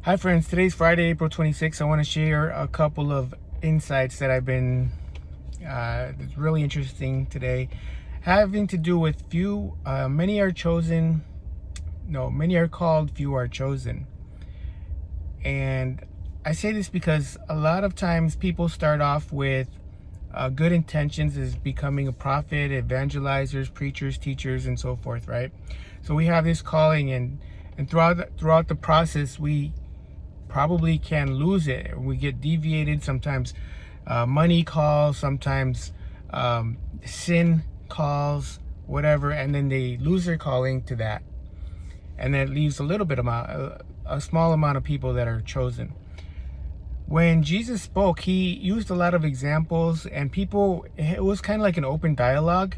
Hi friends, today's Friday, April 26th. I want to share a couple of insights that I've been it's really interesting today, having to do with many are chosen, no, many are called, few are chosen. And I say this because a lot of times people start off with good intentions as becoming a prophet, evangelizers, preachers, teachers, and so forth, right? So we have this calling, and throughout the process, we probably can lose it. We get deviated. Sometimes money calls, sometimes sin calls, whatever, and then they lose their calling to that, and that leaves a small amount of people that are chosen. When Jesus spoke, he used a lot of examples, and it was kind of like an open dialogue.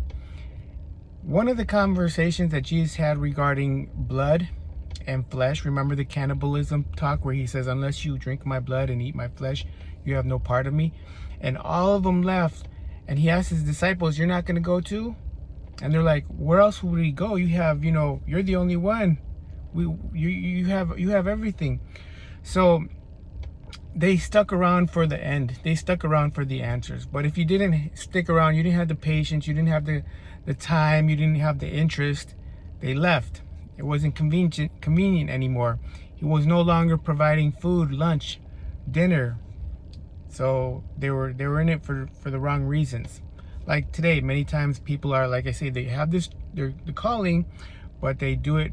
One of the conversations that Jesus had regarding blood and flesh, remember the cannibalism talk where he says, unless you drink my blood and eat my flesh, you have no part of me. And all of them left, and he asked his disciples, you're not going to go too? And they're like, where else would we go? You have, you're the only one. You have everything. So they stuck around for the end. They stuck around for the answers. But if you didn't stick around, you didn't have the patience, you didn't have the time, you didn't have the interest, they left. It wasn't convenient anymore. He was no longer providing food, lunch, dinner. So they were in it for the wrong reasons. Like today, many times people are, like I say, they have the calling, but they do it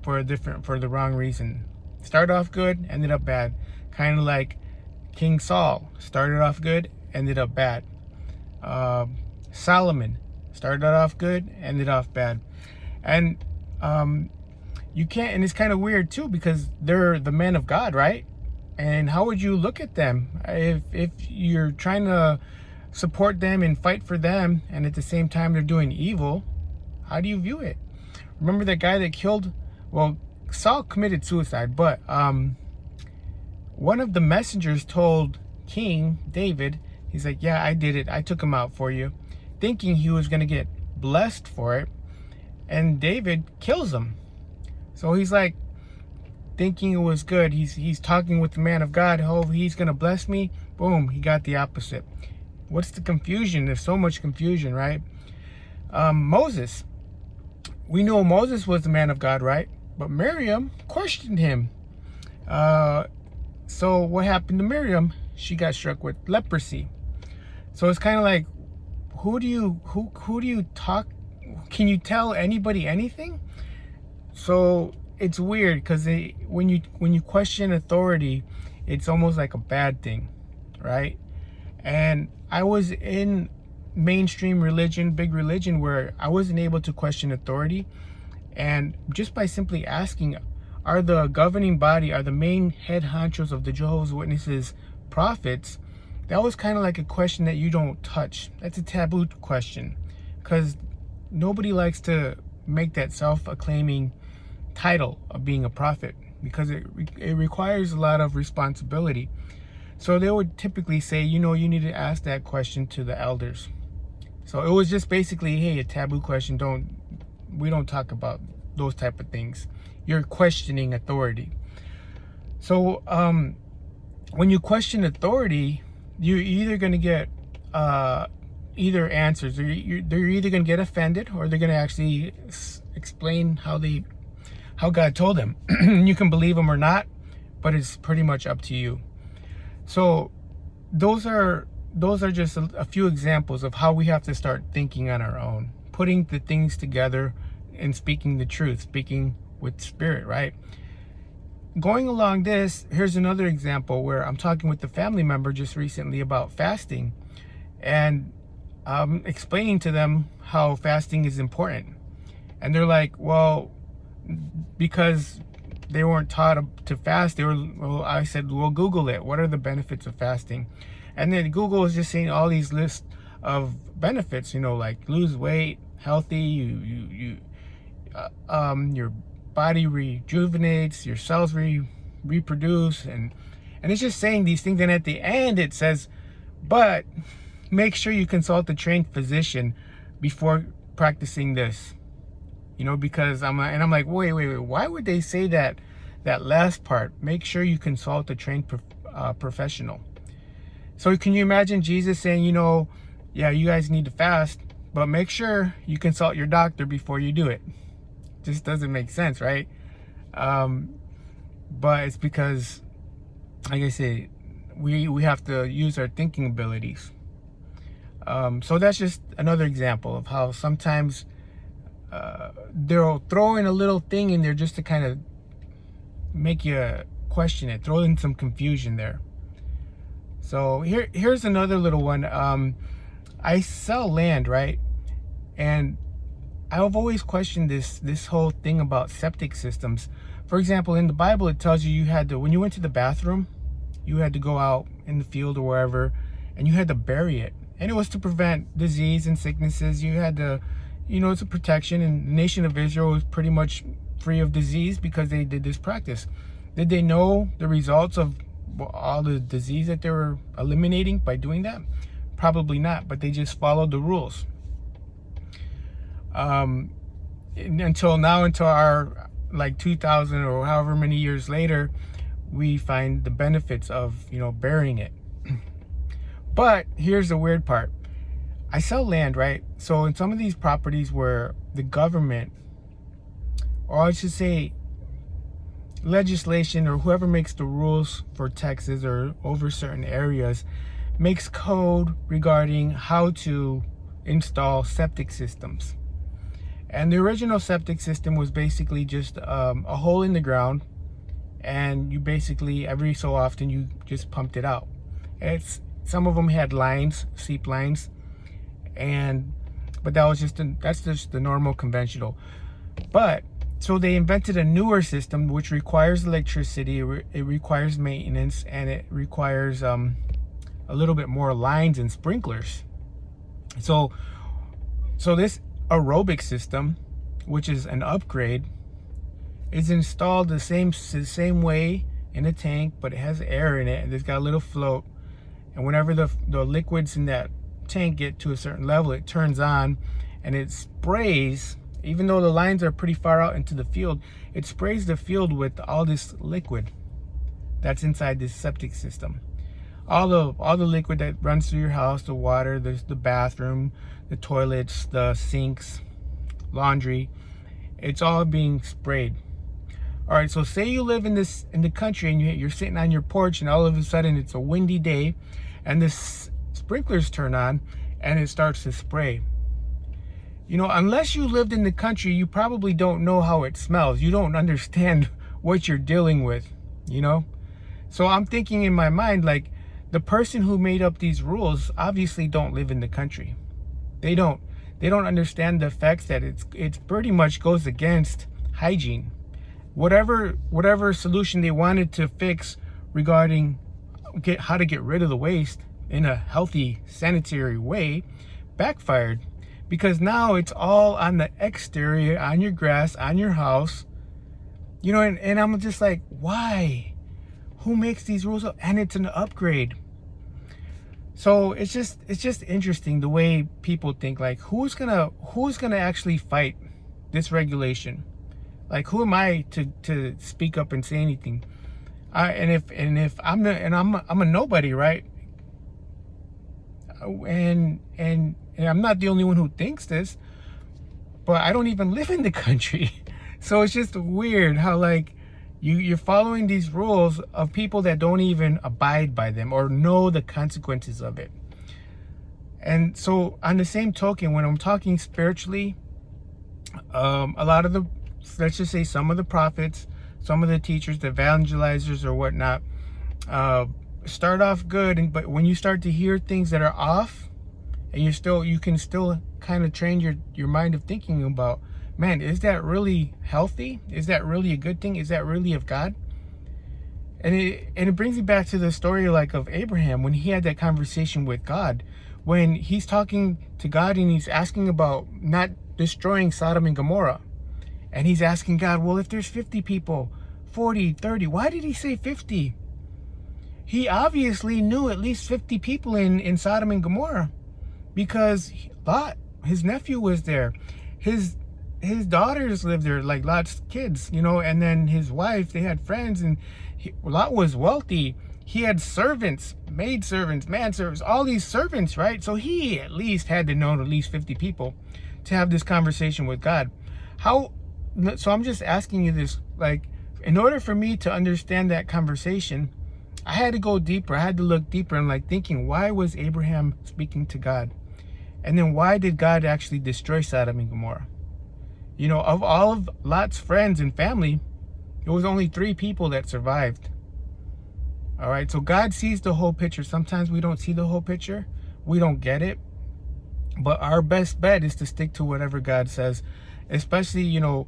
for the wrong reason. Start off good, ended up bad. Kind of like King Saul, started off good, ended up bad. Solomon started off good, ended off bad. And you can't, and it's kind of weird too, because they're the men of God, right? And how would you look at them if you're trying to support them and fight for them, and at the same time they're doing evil? How do you view it? Remember that guy that killed, well, Saul committed suicide, but one of the messengers told King David, he's like, yeah, I did it, I took him out for you, thinking he was going to get blessed for it. And David kills him. So he's like thinking it was good. He's talking with the man of God. Oh, he's gonna bless me. Boom, he got the opposite. What's the confusion? There's so much confusion, right? Moses. We know Moses was the man of God, right? But Miriam questioned him. So what happened to Miriam? She got struck with leprosy. So it's kind of like, who do you talk? Can you tell anybody anything? So it's weird, because when you question authority, it's almost like a bad thing, right? And I was in mainstream religion, big religion, where I wasn't able to question authority, and just by simply asking, are the governing body, are the main head honchos of the Jehovah's Witnesses prophets? That was kind of like a question that you don't touch. That's a taboo question, because nobody likes to make that self-acclaiming title of being a prophet, because it requires a lot of responsibility. So they would typically say, you need to ask that question to the elders. So it was just basically, hey, a taboo question. We don't talk about those type of things. You're questioning authority. So when you question authority, you're either going to get either answers. They're either going to get offended, or they're going to actually explain how God told them. You can believe them or not, but it's pretty much up to you. So those are just a few examples of how we have to start thinking on our own, putting the things together and speaking the truth, speaking with spirit, right? Going along this, here's another example where I'm talking with a family member just recently about fasting, and I'm explaining to them how fasting is important. And they're like, well, because they weren't taught to fast, I said, well, Google it. What are the benefits of fasting? And then Google is just saying all these lists of benefits, like lose weight, healthy, your body rejuvenates, your cells reproduce, and it's just saying these things. And at the end it says, but make sure you consult a trained physician before practicing this. Because I'm like, wait, why would they say that that last part, make sure you consult a trained professional. So can you imagine Jesus saying, yeah, you guys need to fast, but make sure you consult your doctor before you do it? Just doesn't make sense, right? But it's because, like I say, we have to use our thinking abilities. So that's just another example of how sometimes they'll throw in a little thing in there just to kind of make you question it, throw in some confusion there. So here's another little one. I sell land, right? And I've always questioned this whole thing about septic systems. For example, in the Bible, it tells you had to, when you went to the bathroom, you had to go out in the field or wherever, and you had to bury it. And it was to prevent disease and sicknesses. You had to, it's a protection. And the nation of Israel was pretty much free of disease because they did this practice. Did they know the results of all the disease that they were eliminating by doing that? Probably not, but they just followed the rules. Until our 2000 or however many years later, we find the benefits of burying it. But here's the weird part. I sell land, right? So in some of these properties where the government, or I should say legislation, or whoever makes the rules for Texas or over certain areas, makes code regarding how to install septic systems. And the original septic system was basically just a hole in the ground, and you basically every so often you just pumped it out. Some of them had lines, seep lines, but that's just the normal conventional. But so they invented a newer system which requires electricity, it requires maintenance, and it requires a little bit more lines and sprinklers. So this aerobic system, which is an upgrade, is installed the same way in a tank, but it has air in it, and it's got a little float. And whenever the liquids in that tank get to a certain level, it turns on and it sprays. Even though the lines are pretty far out into the field, it sprays the field with all this liquid that's inside this septic system. All the liquid that runs through your house, the water, there's the bathroom, the toilets, the sinks, laundry, it's all being sprayed. All right, so say you live in the country and you're sitting on your porch, and all of a sudden it's a windy day, and the sprinklers turn on and it starts to spray. Unless you lived in the country, you probably don't know how it smells. You don't understand what you're dealing with, So I'm thinking in my mind, like, the person who made up these rules obviously don't live in the country. They don't understand the effects that it's pretty much goes against hygiene. Whatever solution they wanted to fix regarding how to get rid of the waste in a healthy, sanitary way backfired, because now it's all on the exterior, on your grass, on your house, and I'm just like, why? Who makes these rules up? And it's an upgrade. So it's just interesting the way people think, like, who's gonna actually fight this regulation? Like, who am I to speak up and say anything? And if I'm a nobody, right? And I'm not the only one who thinks this, but I don't even live in the country. So it's just weird how, like, you're following these rules of people that don't even abide by them or know the consequences of it. And so on the same token, when I'm talking spiritually, a lot of let's just say some of the prophets, some of the teachers, the evangelizers or whatnot, start off good, but when you start to hear things that are off, and you can still kind of train your mind of thinking about, man, is that really healthy? Is that really a good thing? Is that really of God? And it brings me back to the story, like, of Abraham, when he had that conversation with God, when he's talking to God and he's asking about not destroying Sodom and Gomorrah. And he's asking God, well, if there's 50 people, 40, 30, why did he say 50? He obviously knew at least 50 people in Sodom and Gomorrah, because Lot, his nephew, was there. His his daughters lived there, like Lot's kids, you know, and then his wife, they had friends, and Lot was wealthy. He had servants, maid servants, manservants, all these servants, right? So he at least had to know at least 50 people to have this conversation with God. How? So I'm just asking you this, like, in order for me to understand that conversation, I had to go deeper. I had to look deeper and like thinking, why was Abraham speaking to God? And then why did God actually destroy Sodom and Gomorrah? You know, of all of Lot's friends and family, it was only 3 people that survived. All right, so God sees the whole picture. Sometimes we don't see the whole picture. We don't get it. But our best bet is to stick to whatever God says, especially, you know,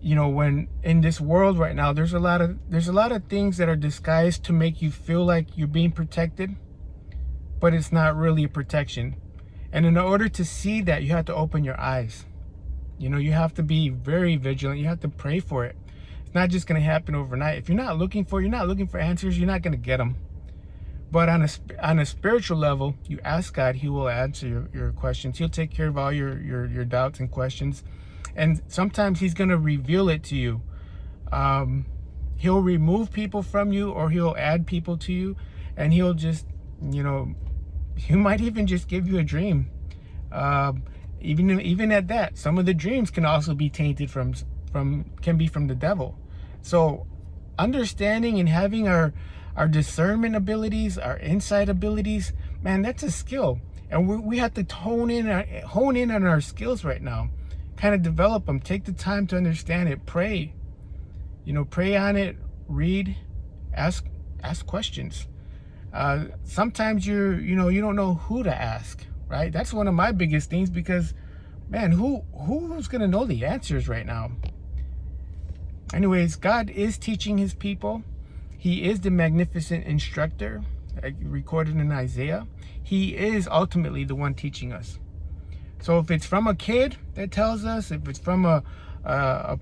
when in this world right now, there's a lot of things that are disguised to make you feel like you're being protected, but it's not really a protection. And in order to see that, you have to open your eyes. You know, you have to be very vigilant. You have to pray for it. It's not just going to happen overnight. If you're not looking for answers, you're not going to get them. But on a spiritual level, you ask God, he will answer your questions. He'll take care of all your doubts and questions. And sometimes he's going to reveal it to you. He'll remove people from you, or he'll add people to you. And he'll just, you know, he might even just give you a dream. Even at that, some of the dreams can also be tainted can be from the devil. So understanding and having our discernment abilities, our insight abilities, man, that's a skill. And we have to hone in on our skills right now. Kind of develop them. Take the time to understand it. Pray. You know, pray on it. Read. Ask questions. Sometimes you don't know who to ask, right? That's one of my biggest things, because, man, who's gonna know the answers right now? Anyways, God is teaching his people. He is the magnificent instructor, like recorded in Isaiah. He is ultimately the one teaching us. So if it's from a kid that tells us, if it's from a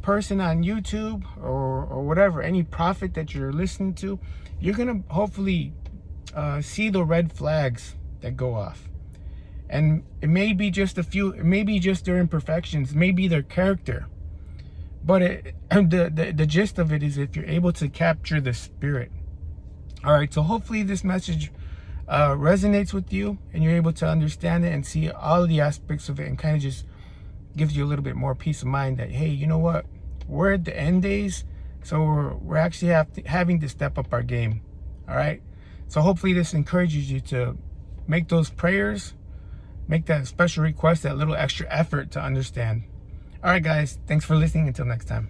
person on YouTube or whatever, any prophet that you're listening to, you're gonna hopefully see the red flags that go off. And it may be just a few, it may be just their imperfections, maybe their character. But the gist of it is if you're able to capture the spirit. All right, so hopefully this message resonates with you, and you're able to understand it and see all the aspects of it, and kind of just gives you a little bit more peace of mind that, hey, you know what? We're at the end days, so we're actually having to step up our game. All right? So hopefully this encourages you to make those prayers, make that special request, that little extra effort to understand. All right, guys, thanks for listening. Until next time.